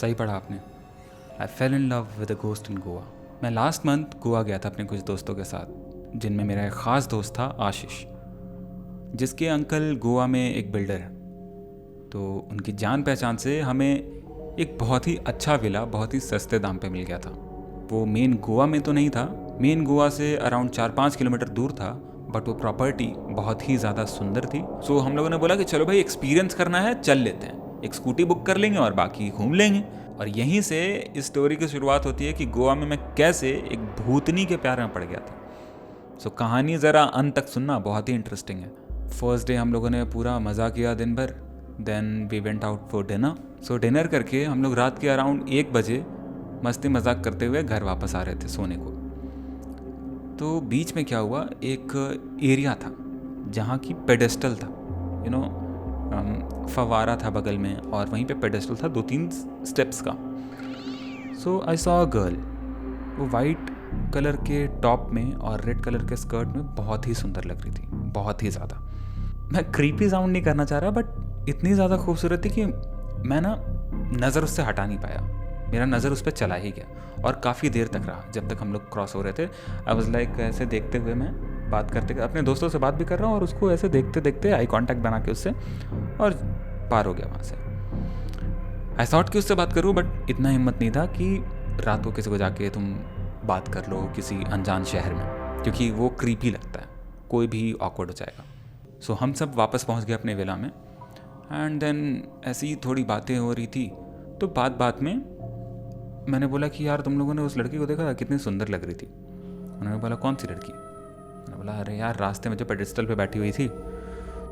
सही पढ़ा आपने। I fell in love with a ghost in Goa. मैं लास्ट मंथ गोवा गया था अपने कुछ दोस्तों के साथ, जिनमें मेरा एक ख़ास दोस्त था आशीष, जिसके अंकल गोवा में एक बिल्डर है। तो उनकी जान पहचान से हमें एक बहुत ही अच्छा विला बहुत ही सस्ते दाम पे मिल गया था। वो मेन गोवा में तो नहीं था, मेन गोवा से अराउंड 4-5 किलोमीटर दूर था, बट वो प्रॉपर्टी बहुत ही ज़्यादा सुंदर थी। सो हम लोगों ने बोला कि चलो भाई एक्सपीरियंस करना है, चल लेते हैं, एक स्कूटी बुक कर लेंगे और बाकी घूम लेंगे। और यहीं से इस स्टोरी की शुरुआत होती है कि गोवा में मैं कैसे एक भूतनी के प्यार में पड़ गया था। सो कहानी ज़रा अंत तक सुनना, बहुत ही इंटरेस्टिंग है। फर्स्ट डे हम लोगों ने पूरा मज़ा किया दिन भर। Then we went out for dinner. So dinner करके हम लोग रात के अराउंड 1 बजे मस्ती मजाक करते हुए घर वापस आ रहे थे सोने को। तो बीच में क्या हुआ, एक एरिया था जहाँ की पेडेस्टल था, फवारा था बगल में, और वहीं पे पेडेस्टल था 2-3 स्टेप्स का। सो आई सॉ अ गर्ल, वो वाइट कलर के टॉप में और रेड कलर के स्कर्ट में बहुत ही सुंदर लग रही थी, बहुत ही ज़्यादा। मैं क्रीपी साउंड नहीं करना चाह रहा, बट इतनी ज़्यादा खूबसूरत थी कि मैं ना नज़र उससे हटा नहीं पाया। मेरा नज़र उस पर चला ही गया और काफ़ी देर तक रहा, जब तक हम लोग क्रॉस हो रहे थे। आई वाज लाइक, ऐसे देखते हुए मैं बात करते अपने दोस्तों से बात भी कर रहा हूँ और उसको ऐसे देखते देखते आई कांटेक्ट बना के उससे, और पार हो गया वहाँ से। आई थॉट कि उससे बात करूँ, बट इतना हिम्मत नहीं था कि रात को किसी को जाके तुम बात कर लो किसी अनजान शहर में, क्योंकि वो क्रीपी लगता है, कोई भी ऑकवर्ड हो जाएगा। सो हम सब वापस पहुँच गए अपने विला में। एंड देन ऐसी ही थोड़ी बातें हो रही थी, तो बात में मैंने बोला कि यार तुम लोगों ने उस लड़की को देखा, कितनी सुंदर लग रही थी। उन्होंने बोला कौन सी लड़की? मैंने बोला अरे यार, रास्ते में जो पेडेस्टल पे बैठी हुई थी।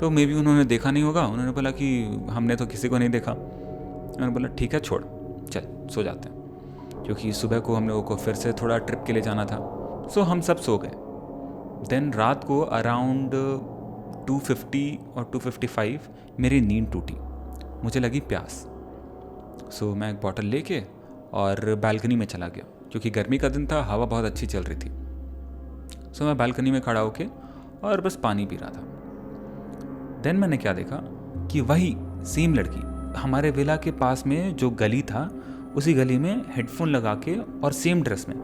तो मे बी उन्होंने देखा नहीं होगा। उन्होंने बोला कि हमने तो किसी को नहीं देखा। मैंने बोला ठीक है छोड़, चल सो जाते हैं, क्योंकि सुबह को हम लोगों को फिर से थोड़ा ट्रिप के लिए जाना था। सो हम सब सो गए। देन रात को अराउंड 2:50 और 2:55 मेरी नींद टूटी, मुझे लगी प्यास। सो मैं एक बॉटल लेके और बालकनी में चला गया, क्योंकि गर्मी का दिन था, हवा बहुत अच्छी चल रही थी। सो मैं बालकनी में खड़ा होके और बस पानी पी रहा था। देन मैंने क्या देखा कि वही सेम लड़की हमारे विला के पास में जो गली था, उसी गली में हेडफोन लगा के और सेम ड्रेस में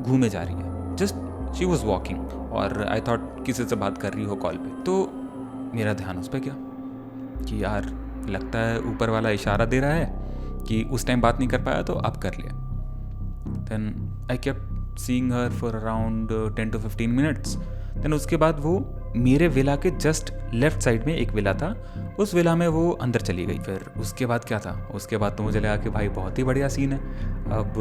घूमे जा रही है। जस्ट शी वॉज वॉकिंग, और आई थॉट किसी से बात कर रही हो कॉल पे। तो मेरा ध्यान उस पर गया कि यार लगता है ऊपर वाला इशारा दे रहा है कि उस टाइम बात नहीं कर पाया तो अब कर लिया। Then I kept seeing her for around 10 to 15 minutes. Then उसके बाद वो मेरे विला के जस्ट लेफ्ट साइड में एक विला था, उस विला में वो अंदर चली गई। फिर उसके बाद क्या था, उसके बाद तो मुझे लगा कि भाई बहुत ही बढ़िया सीन है। अब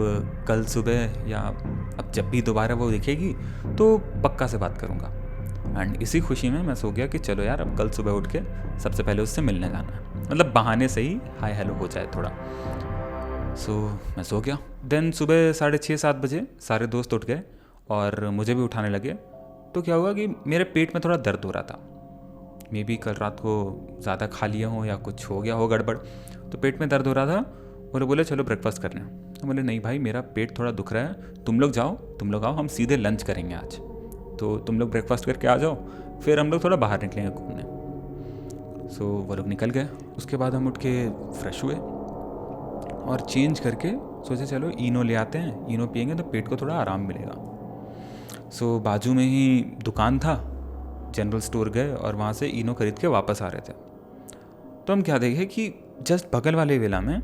कल सुबह या अब जब भी दोबारा वो दिखेगी तो पक्का से बात करूँगा। एंड इसी खुशी में मैं सो गया कि चलो यार अब कल सुबह उठ के सबसे पहले उससे मिलने जाना है, मतलब बहाने से ही हाय हेलो हो जाए थोड़ा। सो मैं सो गया। देन सुबह 6:30-7 बजे सारे दोस्त उठ गए और मुझे भी उठाने लगे। तो क्या हुआ कि मेरे पेट में थोड़ा दर्द हो रहा था। मे बी कल रात को ज़्यादा खा लिया हो या कुछ हो गया हो गड़बड़, तो पेट में दर्द हो रहा था। वो बोले चलो ब्रेकफास्ट करने। तो बोले नहीं भाई, मेरा पेट थोड़ा दुख रहा है, तुम लोग आओ, हम सीधे लंच करेंगे आज। तो तुम लोग ब्रेकफास्ट करके आ जाओ, फिर हम लोग थोड़ा बाहर निकलेंगे घूमने। सो वो लोग निकल गए। उसके बाद हम उठ के फ्रेश हुए और चेंज करके सोचे चलो इनो ले आते हैं, इनो पियेंगे तो पेट को थोड़ा आराम मिलेगा। सो बाजू में ही दुकान था, जनरल स्टोर गए और वहाँ से इनो खरीद के वापस आ रहे थे। तो हम क्या देखे कि जस्ट बगल वाले विला में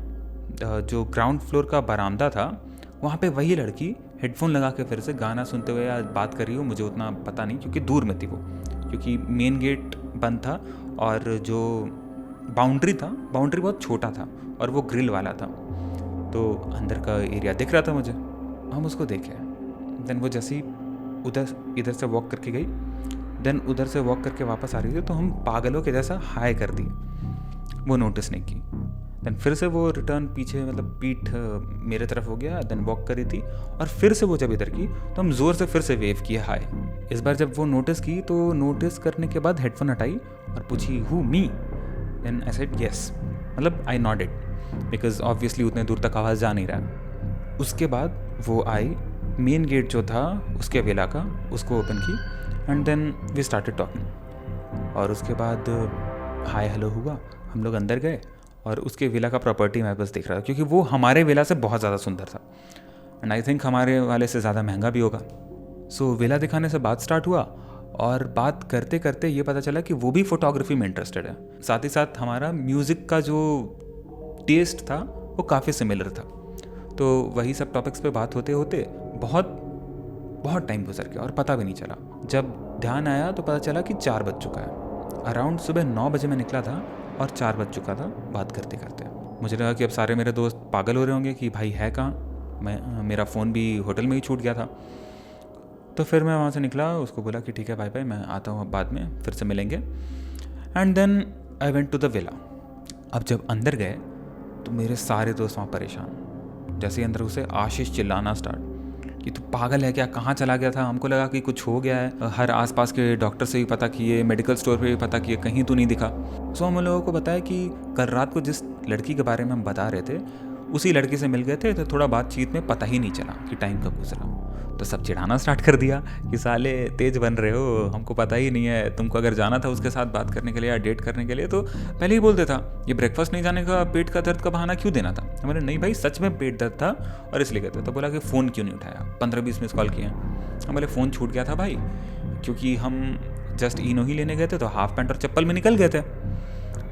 जो ग्राउंड फ्लोर का बरामदा था, वहाँ पे वही लड़की हेडफोन लगा के फिर से गाना सुनते हुए या बात कर रही हो, मुझे उतना पता नहीं, क्योंकि दूर में थी वो, क्योंकि मेन गेट बंद था और जो बाउंड्री बहुत छोटा था और वो ग्रिल वाला था, तो अंदर का एरिया दिख रहा था मुझे। हम उसको देखे। देन वो जैसे ही इधर से वॉक करके गई, देन उधर से वॉक करके वापस आ रही थी, तो हम पागलों के जैसा हाय कर दिए, वो नोटिस नहीं की। देन फिर से वो रिटर्न पीछे, मतलब पीठ मेरे तरफ हो गया। देन वॉक करी थी और फिर से वो जब इधर की तो हम ज़ोर से फिर से वेव किया हाय। इस बार जब वो नोटिस की तो नोटिस करने के बाद हेडफोन हटाई और पूछी who me. Then I said yes, मतलब आई नॉडेड, बिकॉज ऑब्वियसली उतने दूर तक आवाज़ जा नहीं रहा। उसके बाद वो आई, मेन गेट जो था उसके विला का, उसको ओपन की and then we started talking. और उसके बाद हाय हेलो हुआ, हम लोग अंदर गए और उसके विला का प्रॉपर्टी मैं बस देख रहा था, क्योंकि वो हमारे विला से बहुत ज़्यादा सुंदर था एंड आई थिंक हमारे वाले से ज़्यादा महंगा भी होगा। सो विला दिखाने से बात स्टार्ट हुआ और बात करते करते ये पता चला कि वो भी फोटोग्राफी में इंटरेस्टेड है। साथ ही साथ हमारा म्यूज़िक का जो टेस्ट था वो काफ़ी सिमिलर था। तो वही सब टॉपिक्स पे बात होते होते बहुत बहुत टाइम गुजर गया और पता भी नहीं चला। जब ध्यान आया तो पता चला कि 4 बज चुका है। अराउंड सुबह 9 बजे मैं निकला था और 4 बज चुका था बात करते करते। मुझे लगा कि अब सारे मेरे दोस्त पागल हो रहे होंगे कि भाई है कहाँ। मेरा फ़ोन भी होटल में ही छूट गया था। तो फिर मैं वहाँ से निकला, उसको बोला कि ठीक है भाई मैं आता हूँ, बाद में फिर से मिलेंगे। And then I went to the villa. अब जब अंदर गए तो मेरे सारे दोस्त वहाँ परेशान। जैसे ही अंदर उसे आशीष चिल्लाना स्टार्ट कि तू पागल है क्या, कहाँ चला गया था। हमको लगा कि कुछ हो गया है। हर आसपास के डॉक्टर से भी पता किए, मेडिकल स्टोर पे भी पता किए, कहीं तो नहीं दिखा। सो हम लोगों को बताया कि कल रात को जिस लड़की के बारे में हम बता रहे थे उसी लड़की से मिल गए थे, तो थोड़ा बातचीत में पता ही नहीं चला कि टाइम कब गुजरा। तो सब चिढ़ाना स्टार्ट कर दिया कि साले तेज बन रहे हो, हमको पता ही नहीं है। तुमको अगर जाना था उसके साथ बात करने के लिए या डेट करने के लिए तो पहले ही बोल देता। ये ब्रेकफास्ट नहीं जाने का, पेट का दर्द का बहाना क्यों देना था। हमारे नहीं भाई सच में पेट दर्द था और इसलिए कहते। तो बोला कि फ़ोन क्यों नहीं उठाया, 15-20 मिस कॉल किए। हमारे फ़ोन छूट गया था भाई, क्योंकि हम जस्ट इनो ही लेने गए थे, तो हाफ पैंट और चप्पल में निकल गए थे।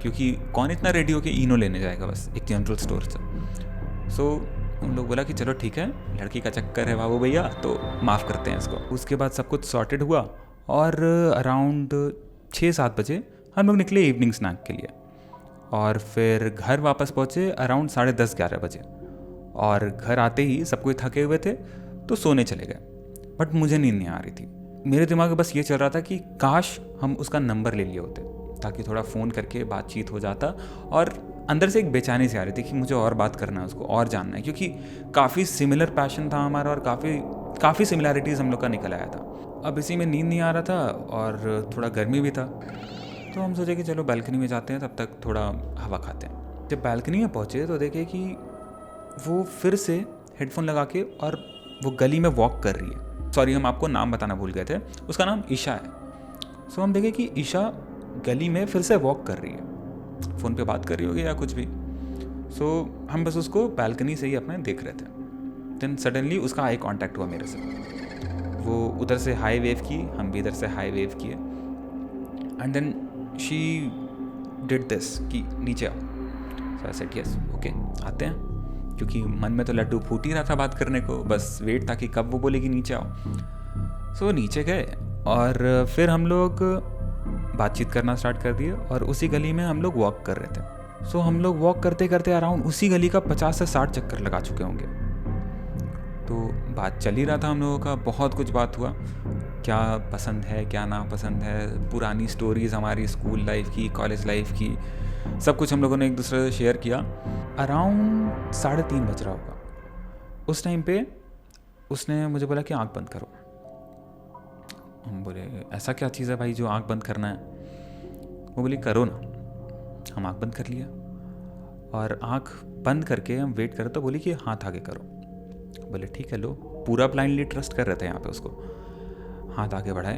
क्योंकि कौन इतना रेडी होके इनो लेने जाएगा बस एक जनरल स्टोर से। सो उन लोग बोला कि चलो ठीक है, लड़की का चक्कर है बाबू भैया, तो माफ़ करते हैं इसको। उसके बाद सब कुछ सॉर्टेड हुआ और अराउंड 6-7 बजे हम लोग निकले इवनिंग स्नैक के लिए और फिर घर वापस पहुँचे अराउंड 10:30-11 बजे। और घर आते ही सब कोई थके हुए थे तो सोने चले गए। बट मुझे नींद नहीं आ रही थी। मेरे दिमाग में बस ये चल रहा था कि काश हम उसका नंबर ले लिए होते, ताकि थोड़ा फ़ोन करके बातचीत हो जाता। और अंदर से एक बेचैनी सी आ रही थी कि मुझे और बात करना है, उसको और जानना है, क्योंकि काफ़ी सिमिलर पैशन था हमारा और काफ़ी सिमिलैरिटीज़ हम लोग का निकल आया था। अब इसी में नींद नहीं आ रहा था और थोड़ा गर्मी भी था, तो हम सोचे कि चलो बालकनी में जाते हैं, तब तक थोड़ा हवा खाते हैं। जब बालकनी में पहुँचे तो देखे कि वो फिर से हेडफोन लगा के और वो गली में वॉक कर रही है। सॉरी, हम आपको नाम बताना भूल गए थे, उसका नाम ईशा है। सो हम देखे कि ईशा गली में फिर से वॉक कर रही है, फ़ोन पे बात कर रही होगी या कुछ भी। सो हम बस उसको बालकनी से ही अपने देख रहे थे। देन सडनली उसका आई कांटेक्ट हुआ मेरे से। वो उधर से हाई वेव की, हम भी इधर से हाई वेव किए। And then she did this कि नीचे आओ। So I said yes okay आते हैं, क्योंकि मन में तो लड्डू फूट ही रहा था बात करने को, बस वेट था कि कब वो बोलेगी नीचे आओ। सो नीचे गए और फिर हम लोग बातचीत करना स्टार्ट कर दिए और उसी गली में हम लोग वॉक कर रहे थे। सो हम लोग वॉक करते करते अराउंड उसी गली का 50 से 60 चक्कर लगा चुके होंगे। तो बात चल ही रहा था हम लोगों का, बहुत कुछ बात हुआ, क्या पसंद है क्या ना पसंद है, पुरानी स्टोरीज़ हमारी स्कूल लाइफ की, कॉलेज लाइफ की, सब कुछ हम लोगों ने एक दूसरे से शेयर किया। अराउंड 3:30 बज रहा होगा। उस टाइम पे उसने मुझे बोला कि आँख बंद करो। हम बोले ऐसा क्या चीज़ है भाई जो आँख बंद करना है। वो बोली करो ना। हम आँख बंद कर लिया और आँख बंद करके हम वेट करें तो बोली कि हाथ आगे करो। बोले ठीक है लो, पूरा ब्लाइंडली ट्रस्ट कर रहे थे यहाँ पे उसको। हाथ आगे बढ़ाए।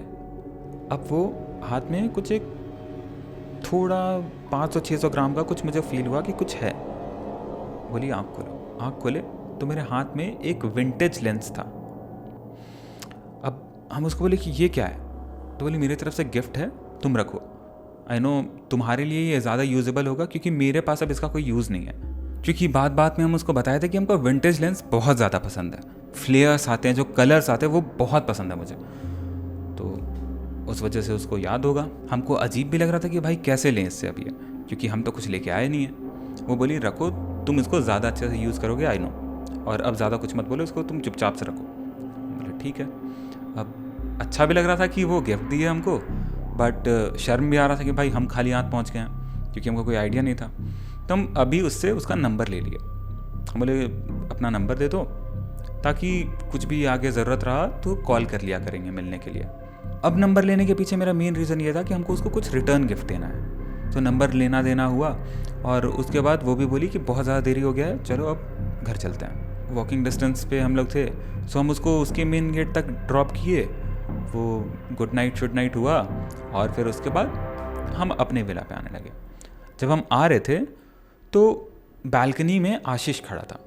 अब वो हाथ में कुछ एक थोड़ा 500-600 ग्राम का कुछ मुझे फील हुआ कि कुछ है। बोली आँख खोलो। आँख खोले तो मेरे हाथ में एक विंटेज लेंस था। अब हम उसको बोले कि ये क्या है, तो बोली मेरी तरफ से गिफ्ट है, तुम रखो। आई नो तुम्हारे लिए ये ज़्यादा यूजेबल होगा, क्योंकि मेरे पास अब इसका कोई यूज़ नहीं है। क्योंकि बात में हम उसको बताए थे कि हमको विंटेज लेंस बहुत ज़्यादा पसंद है, फ्लेयर्स आते हैं, जो कलर्स आते हैं वो बहुत पसंद है मुझे। तो उस वजह से उसको याद होगा। हमको अजीब भी लग रहा था कि भाई कैसे लें इससे अब ये, क्योंकि हम तो कुछ लेके आए नहीं है। वो बोली रखो, तुम इसको ज़्यादा अच्छे से यूज़ करोगे आई नो, और अब ज़्यादा कुछ मत बोलो इसको, तुम चुपचाप से रखो। बोले ठीक है। अब अच्छा भी लग रहा था कि वो गिफ्ट दिए हमको, बट शर्म भी आ रहा था कि भाई हम खाली हाथ पहुंच गए हैं, क्योंकि हमको कोई आइडिया नहीं था। तो हम अभी उससे उसका नंबर ले लिए। हम बोले अपना नंबर दे दो, ताकि कुछ भी आगे ज़रूरत रहा तो कॉल कर लिया करेंगे मिलने के लिए। अब नंबर लेने के पीछे मेरा मेन रीज़न ये था कि हमको उसको कुछ रिटर्न गिफ्ट देना है। तो नंबर लेना देना हुआ और उसके बाद वो भी बोली कि बहुत ज़्यादा देरी हो गया है, चलो अब घर चलते हैं। वॉकिंग डिस्टेंस पे हम लोग थे, सो हम उसको उसके मेन गेट तक ड्रॉप किए। वो गुड नाइट हुआ और फिर उसके बाद हम अपने विला पे आने लगे। जब हम आ रहे थे तो बालकनी में आशीष खड़ा था।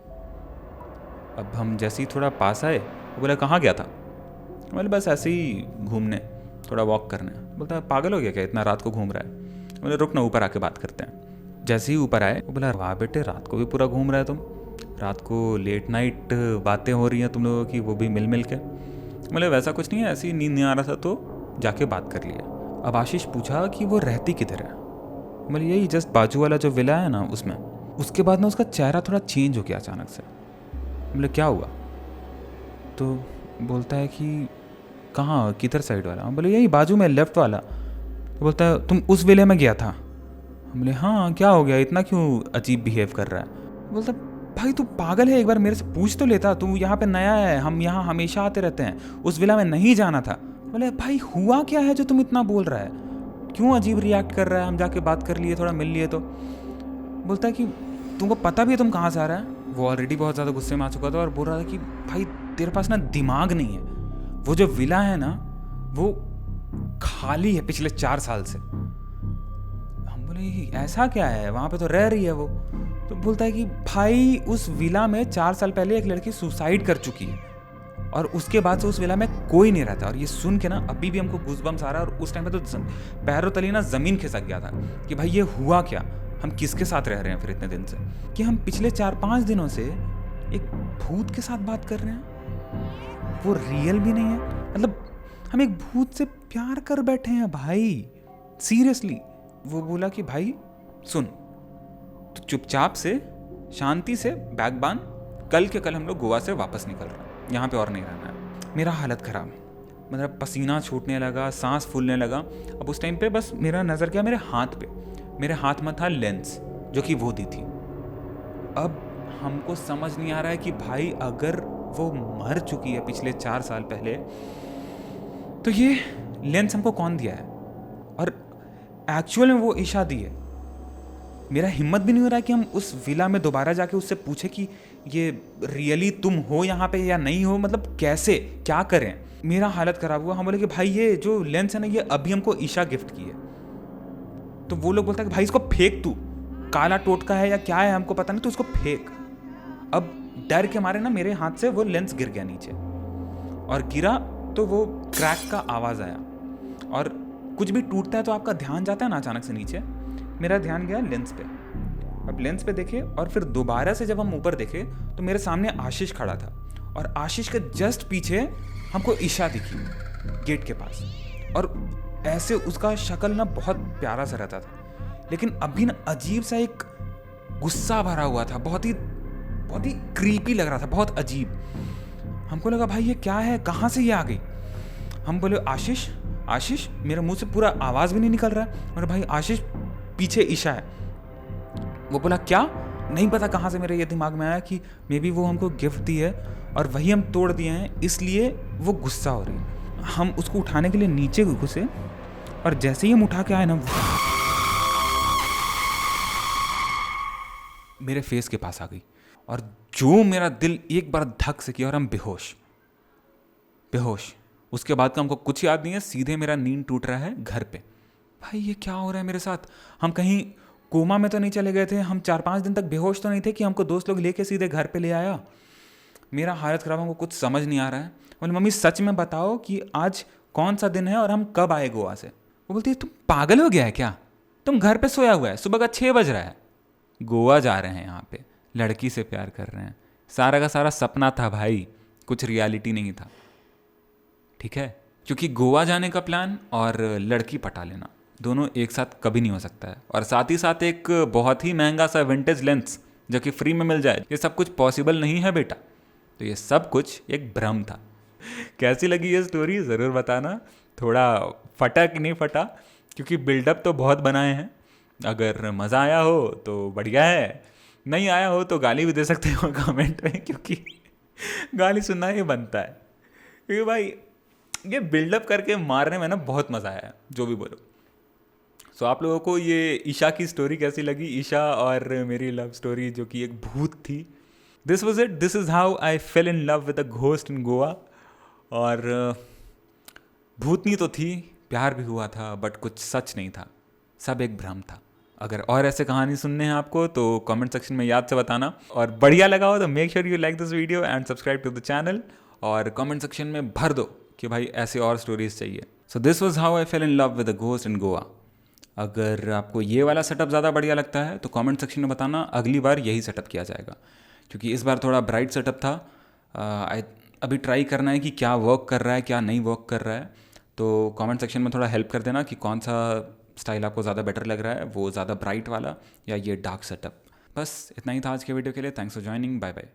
अब हम जैसे ही थोड़ा पास आए, वो बोला कहाँ गया था? बोले बस ऐसे ही घूमने, थोड़ा वॉक करने। बोलता पागल हो गया क्या, इतना रात को घूम रहा है? बोले रुक ना, ऊपर आके बात करते हैं। जैसे ही ऊपर आए, वो बोला वाह बेटे, रात को भी पूरा घूम रहा है तुम, रात को लेट नाइट बातें हो रही हैं तुम लोगों की, वो भी मिल मिल के। बोले वैसा कुछ नहीं है, ऐसी नींद नहीं आ रहा था तो जाके बात कर लिया। अब आशीष पूछा कि वो रहती किधर है? बोले यही जस्ट बाजू वाला जो विला है ना उसमें। उसके बाद ना उसका चेहरा थोड़ा चेंज हो गया अचानक से। बोले क्या हुआ? तो बोलता है कि कहाँ, किधर साइड वाला? बोले यही बाजू में लेफ्ट वाला। तो बोलता है तुम उस विले में गया था? बोले हाँ, क्या हो गया, इतना क्यों अजीब बिहेव कर रहा है? बोलता भाई तू पागल है, एक बार मेरे से पूछ तो लेता, तू यहाँ पे नया है, हम यहाँ हमेशा आते रहते हैं, उस विला में नहीं जाना था। बोले भाई हुआ क्या है जो तुम इतना बोल रहा है, क्यों अजीब रिएक्ट कर रहा है? हम जाके बात कर लिए, थोड़ा मिल लिए तो। बोलता है कि तुमको पता भी है तुम कहाँ से आ रहा है? वो ऑलरेडी बहुत ज़्यादा गुस्से में आ चुका था और बोल रहा था कि भाई तेरे पास ना दिमाग नहीं है, वो जो विला है ना वो खाली है पिछले 4 साल से। हम बोले ऐसा क्या है, वहाँ पे तो रह रही है वो। तो बोलता है कि भाई उस विला में 4 साल पहले एक लड़की सुसाइड कर चुकी है और उसके बाद से उस विला में कोई नहीं रहता। और ये सुन के ना अभी भी हमको गूज़बम्स आ रहा है। और उस टाइम पे तो पैरों तले ना ज़मीन खिसक गया था कि भाई ये हुआ क्या, हम किसके साथ रह रहे हैं फिर इतने दिन से, कि हम पिछले 4-5 दिनों से एक भूत के साथ बात कर रहे हैं, वो रियल भी नहीं है। मतलब हम एक भूत से प्यार कर बैठे हैं भाई, सीरियसली। वो बोला कि भाई सुन, तो चुपचाप से शांति से बैग बांध, कल के कल हम लोग गोवा से वापस निकल रहे हैं, यहाँ पे और नहीं रहना है। मेरा हालत ख़राब, मतलब पसीना छूटने लगा, सांस फूलने लगा। अब उस टाइम पे बस मेरा नज़र गया मेरे हाथ पे, मेरे हाथ में था लेंस जो कि वो दी थी। अब हमको समझ नहीं आ रहा है कि भाई अगर वो मर चुकी है पिछले 4 साल पहले, तो ये लेंस हमको कौन दिया है? और एक्चुअल में वो ईशा दी है। मेरा हिम्मत भी नहीं हो रहा है कि हम उस विला में दोबारा जाके उससे पूछे कि ये रियली तुम हो यहाँ पे या नहीं हो, मतलब कैसे, क्या करें। मेरा हालत ख़राब हुआ। हम बोले कि भाई ये जो लेंस है ना, ये अभी हमको ईशा गिफ्ट की है। तो वो लोग बोलता है कि भाई इसको फेंक, तू काला टोटका है या क्या है हमको पता नहीं, तो उसको फेंक। अब डर के मारे ना मेरे हाथ से वो लेंस गिर गया नीचे, और गिरा तो वो क्रैक का आवाज़ आया। और कुछ भी टूटता है तो आपका ध्यान जाता है ना अचानक से नीचे। मेरा ध्यान गया लेंस पे। अब लेंस पे देखे और फिर दोबारा से जब हम ऊपर देखे तो मेरे सामने आशीष खड़ा था, और आशीष के जस्ट पीछे हमको ईशा दिखी गेट के पास। और ऐसे उसका शक्ल ना बहुत प्यारा सा रहता था, लेकिन अभी ना अजीब सा एक गुस्सा भरा हुआ था, बहुत ही क्रीपी लग रहा था, बहुत अजीब। हमको लगा भाई ये क्या है, कहाँ से ये आ गई? हम बोले आशीष आशीष, मेरे मुंह से पूरा आवाज़ भी नहीं निकल रहा है। और भाई आशीष पीछे ईशा है। वो बोला क्या, नहीं पता कहाँ से मेरे ये दिमाग में आया कि मे बी वो हमको गिफ्ट दी है और वही हम तोड़ दिए हैं, इसलिए वो गुस्सा हो रही है। हम उसको उठाने के लिए नीचे घुसे, और जैसे ही हम उठा के आए ना, मेरे फेस के पास आ गई, और जो मेरा दिल एक बार धक से किया और हम बेहोश। उसके बाद का हमको कुछ याद नहीं है, सीधे मेरा नींद टूट रहा है घर पे। भाई ये क्या हो रहा है मेरे साथ? हम कहीं कोमा में तो नहीं चले गए थे? हम 4-5 दिन तक बेहोश तो नहीं थे कि हमको दोस्त लोग लेके सीधे घर पे ले आया? मेरा हालत ख़राब, हमको कुछ समझ नहीं आ रहा है। बोले मम्मी सच में बताओ कि आज कौन सा दिन है और हम कब आए गोवा से? वो बोलती है तुम पागल हो गया है क्या? तुम घर पे सोया हुआ है, सुबह का 6 बज रहा है। गोवा जा रहे हैं, यहाँ पे लड़की से प्यार कर रहे हैं, सारा का सारा सपना था भाई, कुछ रियलिटी नहीं था, ठीक है? क्योंकि गोवा जाने का प्लान और लड़की पटा लेना दोनों एक साथ कभी नहीं हो सकता है। और साथ ही साथ एक बहुत ही महंगा सा विंटेज लेंस जो कि फ्री में मिल जाए, ये सब कुछ पॉसिबल नहीं है बेटा। तो ये सब कुछ एक भ्रम था। कैसी लगी ये स्टोरी ज़रूर बताना। थोड़ा फटा कि नहीं फटा, क्योंकि बिल्डअप तो बहुत बनाए हैं। अगर मज़ा आया हो तो बढ़िया है, नहीं आया हो तो गाली भी दे सकते हो कमेंट में, क्योंकि गाली सुनना ही बनता है। क्योंकि भाई ये बिल्डअप करके मारने में ना बहुत मज़ा आया, जो भी बोलो। सो आप लोगों को ये ईशा की स्टोरी कैसी लगी? ईशा और मेरी लव स्टोरी जो कि एक भूत थी। This was it, this is how I fell in love with a ghost in Goa. और भूतनी तो थी, प्यार भी हुआ था, बट कुछ सच नहीं था, सब एक भ्रम था। अगर और ऐसे कहानी सुनने हैं आपको तो कमेंट सेक्शन में याद से बताना, और बढ़िया लगा हो तो make sure you like this video and subscribe to the channel, और कमेंट सेक्शन में भर दो कि भाई ऐसे और स्टोरीज चाहिए। So this was how I fell in love with a ghost in Goa. अगर आपको ये वाला सेटअप ज़्यादा बढ़िया लगता है तो कमेंट सेक्शन में बताना, अगली बार यही सेटअप किया जाएगा, क्योंकि इस बार थोड़ा ब्राइट सेटअप था। अभी ट्राई करना है कि क्या वर्क कर रहा है क्या नहीं वर्क कर रहा है, तो कमेंट सेक्शन में थोड़ा हेल्प कर देना कि कौन सा स्टाइल आपको ज़्यादा बेटर लग रहा है, वो ज़्यादा ब्राइट वाला या ये डार्क सेटअप। बस इतना ही था आज के वीडियो के लिए। Thanks for joining, bye bye.